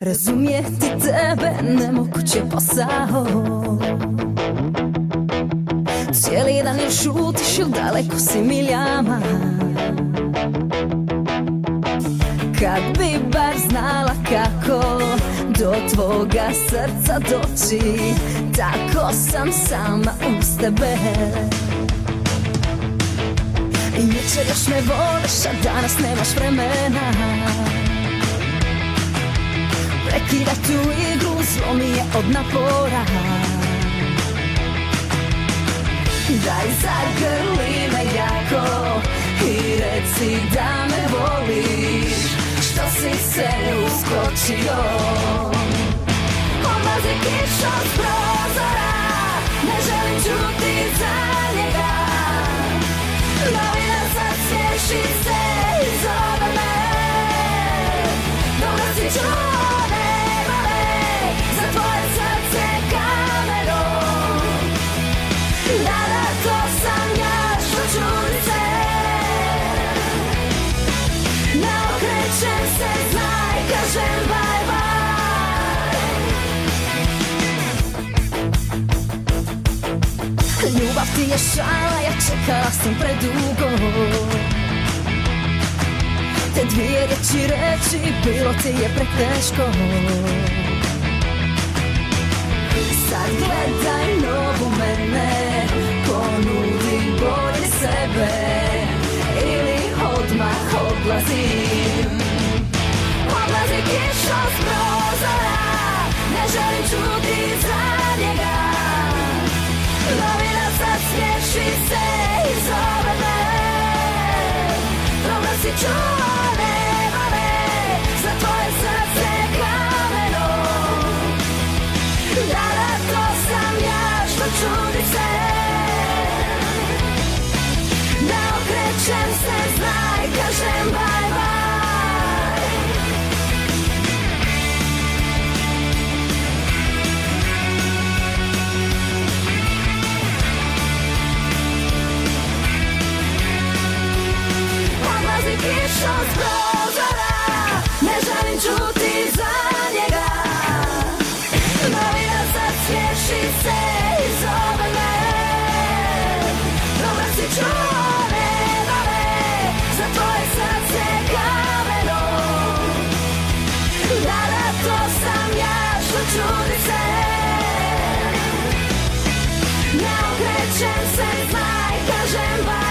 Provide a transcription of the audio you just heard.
Razumjeti tebe nemoguće posao. Cijeli dan još šutiš ili daleko si miljama. Kad bi bar znala kako do tvoga srca doći, tako sam sama uz tebe. Jučer još me voliš, a danas nemaš vremena. Prekida tu igru, zlo mi je od napora. Daj zagrli me jako i reci da me voliš. Što si se uskočio? Odlazi kiša s prozora, ne želim čuti za njega. Novina sad smiješi se i zove me. Dobro si čuo, nema me, za tvoje srce kamerom. Da, to sam ja, što čudi se. Ne okrećem se, znaj, kažem bye bye. Ljubav ti je šala, ja čekala sam predugo. Te dvije riječi reći, bilo ti je preteško. Sad gledaj novu mene, ponudi bolje sebe, ili odmah odlazim. Odlazi kiša s prozora, ne želim čuti za njega. Novina sad smiješi se i zove me. Dobro si čuo, nema me, za tvoje srce kamerom. Da, to sam ja, što čudi se. Ne okrećem se, znaj, kažem bye bye. Odlazi kiša s prozora, ne želim čuti za njega. Novina sad smiješi se i zove me. Dobro si čuo, nema me, za tvoje srce kamerom. Da, to sam ja, što čudi se. Ne okrećem se, znaj, kažem bye.